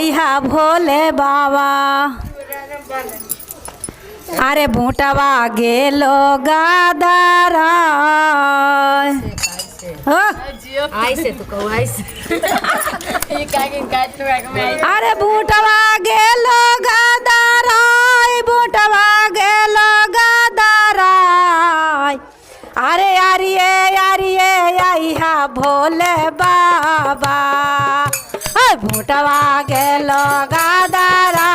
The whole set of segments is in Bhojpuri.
आइहा भोले बाबा। अरे भूटवा गेलो गादारा ऐसे तू कहू ऐसे अरे भूटवा गेलो गादारा भूटवा गेलो गादारा अरे यारिये यारिये आइहा भोले बाबा भूटवा गेलो गादारा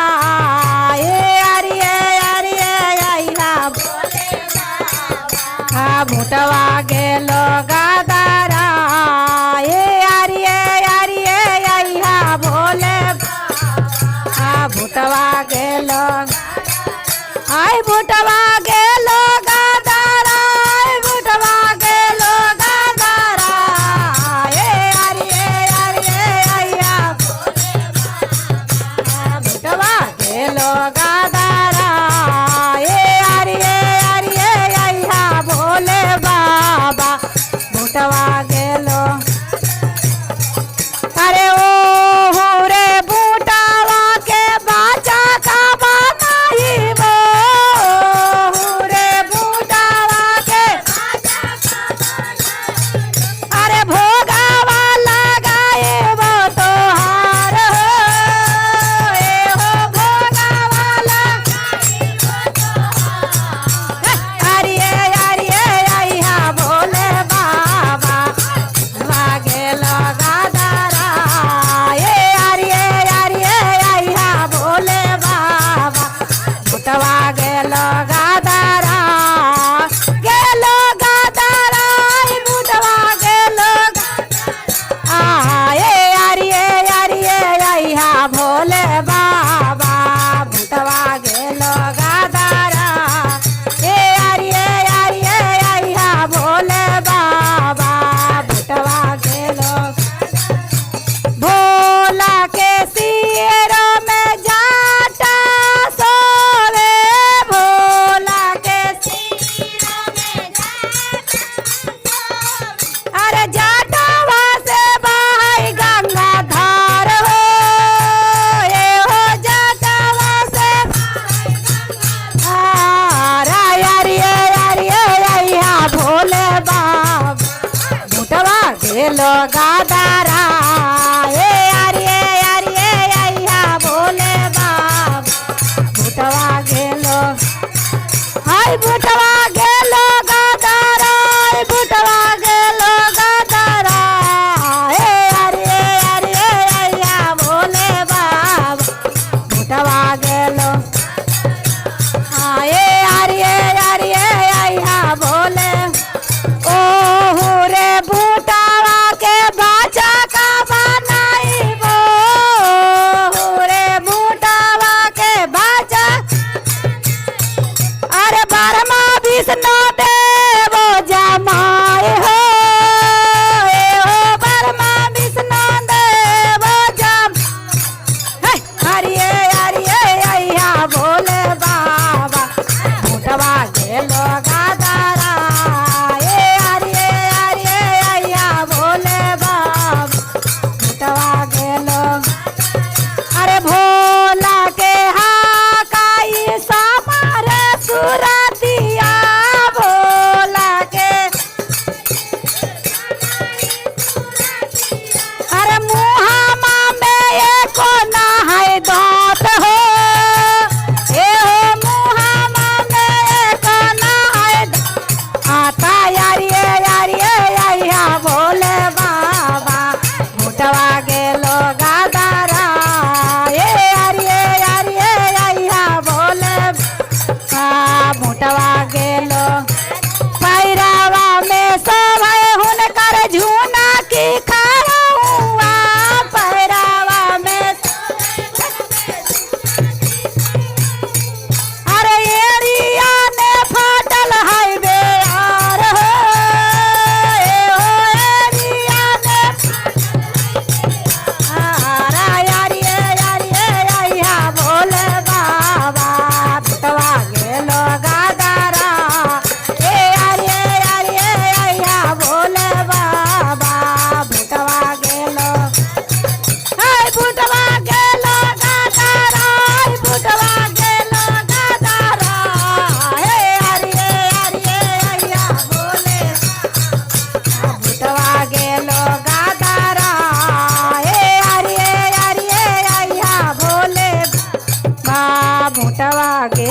यारिये यारिये आइहा भोले बाबा भूटवा गेलो गादारा यारिये यारिये आइहा भोले बाबा भूटवा गेलो आई भूटवा गेलो गादारा भूटवा गेलो गादारा यारिये यारिये आइहा भूटवा गेलो गादारा यारिये यारिये आइहा भोले बाबा भूटवा गेलो अरे ओ हो रे भूटवा के बाचा का बनाई वो रे भूटवा के अरे भोगावा लगाए वो तोहार हो ए हो भोगावा लगाए वो तोहार अरिये अरिये आइहा भोले बाबा वागे लगा दारा ये अरिये अरिये आइहा भोले बाबा भूटवा गेलो गादारा गेलो गादारा भूटवा गेलो ये अरिये अरिये आइहा भोले बाबा भूटवा गेलो गादारा ये अरिये अरिये आइहा भोले बाबा भूटवा गेलो भोला के सिर में जाटा सोवे भोला के सिर में जाटा अरे जाटवा से बहाई गंगा धार हो ये हो जाटवा से अरे यारिये यारिये आइहा भोले बाबा भूटवा गेलो गादारा ये यारिये यारिये आइहा भोले बाबा भूटवा गेलो हाय भूटवा गेलो गादारा भूटवा गेलो गादारा ये यारिये यारिये आइहा भोले बाबा भूटवा गेलो ये यारिये यारिये आइहा भोले ओ रे भूटवा के बाचा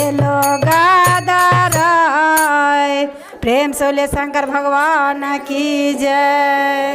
गेलो गादाराय। प्रेम सोले शंकर भगवान की जय।